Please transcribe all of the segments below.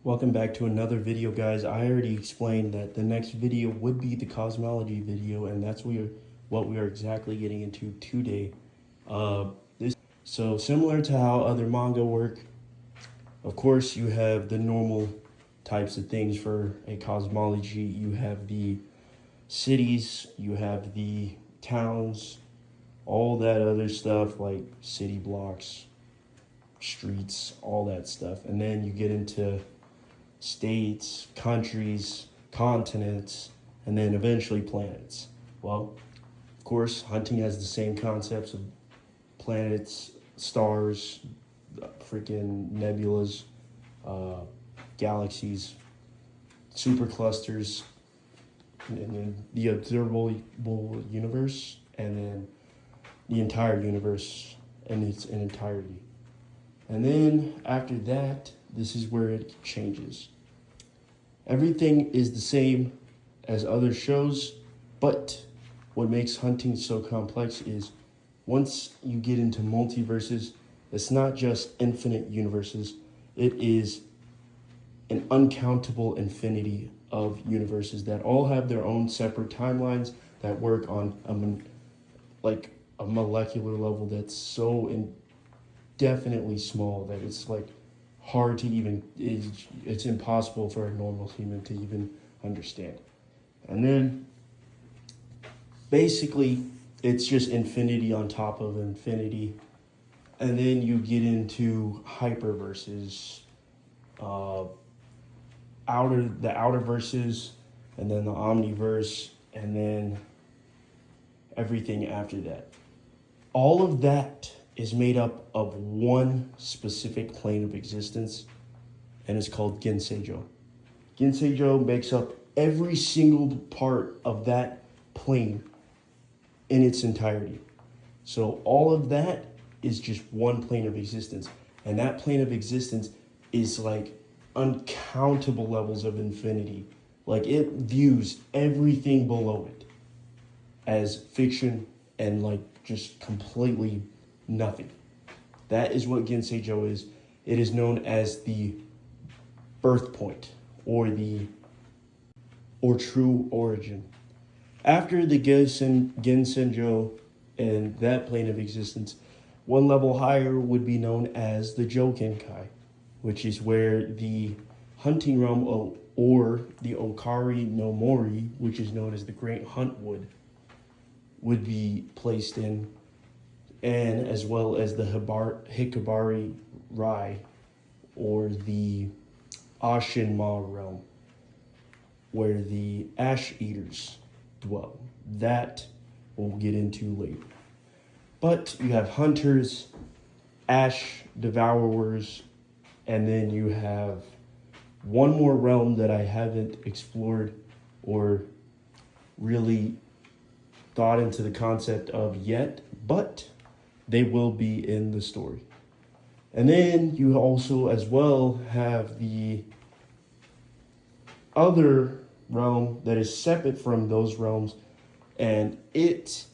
Welcome back to another video, guys. I already explained that the next video would be the cosmology video, and that's what we are exactly getting into today. So similar to how other manga work, of course, you have the normal types of things for a cosmology. You have the cities, you have the towns, all that other stuff like city blocks, streets, all that stuff. And then you get into states, countries, continents, and then eventually planets. Well, of course, hunting has the same concepts of planets, stars, freaking nebulas, galaxies, superclusters, and then the observable universe, and then the entire universe in its entirety. And then after that, this is where it changes. Everything is the same as other shows, but what makes hunting so complex is once you get into multiverses, it's not just infinite universes, it is an uncountable infinity of universes that all have their own separate timelines that work on a molecular level that's so indefinitely small that it's like hard to even, it's impossible for a normal human to even understand. And then basically it's just infinity on top of infinity. And then you get into hyperverses, outer verses, and then the omniverse, and then everything after that. All of that is made up of one specific plane of existence, and it's called Genseijo. Genseijo makes up every single part of that plane in its entirety. So all of that is just one plane of existence, and that plane of existence is like uncountable levels of infinity. Like it views everything below it as fiction and like just completely nothing. That is what Genseijo is. It is known as the birth point or true origin. After the Genseijo and that plane of existence, one level higher would be known as the Jokenkai, which is where the hunting realm or the Okari no Mori, which is known as the Great Hunt would be placed in, and as well as the Hikabari Rai, or the Ashinma realm, where the Ash Eaters dwell. That we'll get into later. But you have hunters, ash devourers, and then you have one more realm that I haven't explored or really thought into the concept of yet, but they will be in the story. And then you also as well have the other realm that is separate from those realms, and it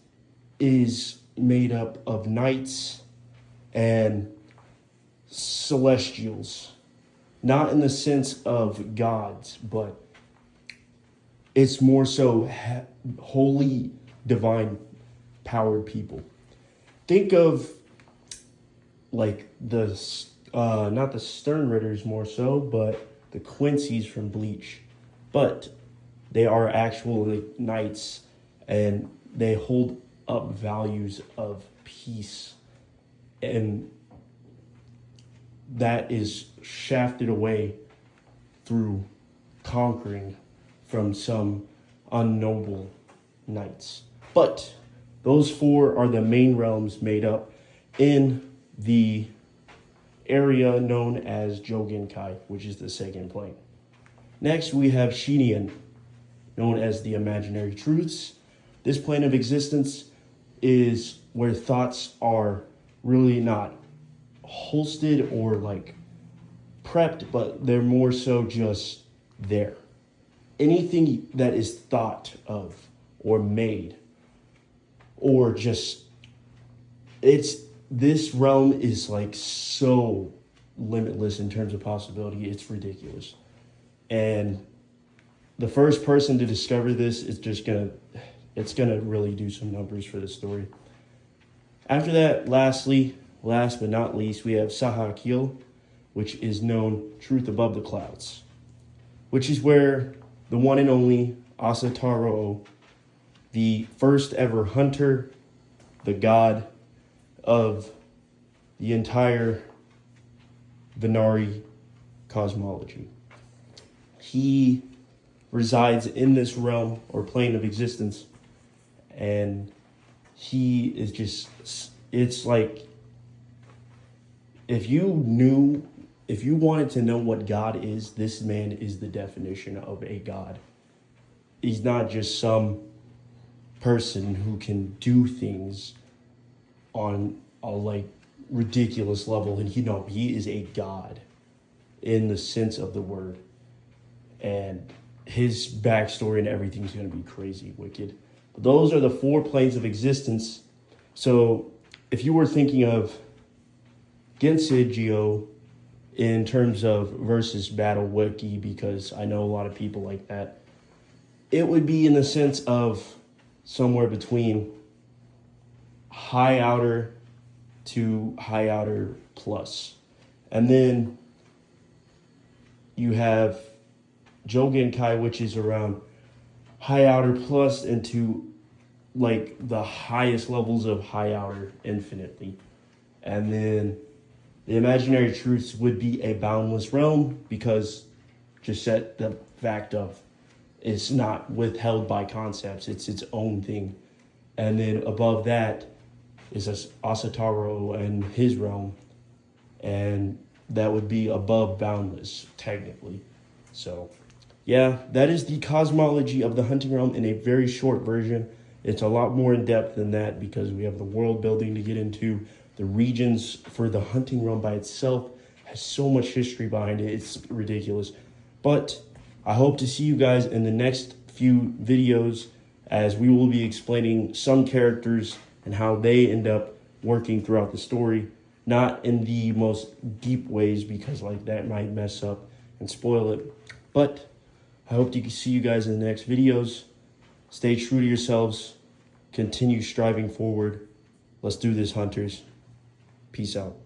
is made up of knights and celestials, not in the sense of gods, but it's more so holy, divine, powered people. Think of like the not the Stern Ritters more so, but the Quincy's from Bleach. But they are actually knights, and they hold up values of peace, and that is shafted away through conquering from some unnoble knights. But those four are the main realms made up in the area known as Jogenkai, which is the second plane. Next, we have Shinian, known as the imaginary truths. This plane of existence is where thoughts are really not hosted or like prepped, but they're more so just there. Anything that is thought of or made or just, this realm is like so limitless in terms of possibility. It's ridiculous. And the first person to discover this is it's gonna really do some numbers for the story. After that, last but not least, we have Sahakil, which is known Truth Above the Clouds, which is where the one and only Asataro, the first ever hunter, the god of the entire Venari Cosmology. He resides in this realm or plane of existence, and he is just, it's like, if you wanted to know what God is, this man is the definition of a God. He's not just some person who can do things on a like ridiculous level, and he is a God in the sense of the word. And his backstory and everything's going to be crazy wicked. But those are the 4 planes of existence. So if you were thinking of Gensei in terms of versus Battle Wiki, because I know a lot of people like that, it would be in the sense of somewhere between high outer to high outer plus. And then you have Jogenkai, which is around high outer plus into like the highest levels of high outer infinitely. And then the imaginary truths would be a boundless realm, because just set the fact of it's not withheld by concepts, it's its own thing. And then above that is Asataro and his realm, and that would be above boundless technically. So yeah, that is the cosmology of the hunting realm in a very short version. It's a lot more in depth than that, because we have the world building to get into. The regions for the hunting realm by itself has so much history behind it. It's ridiculous. But I hope to see you guys in the next few videos, as we will be explaining some characters and how they end up working throughout the story. Not in the most deep ways, because like that might mess up and spoil it. But I hope to see you guys in the next videos. Stay true to yourselves. Continue striving forward. Let's do this, hunters. Peace out.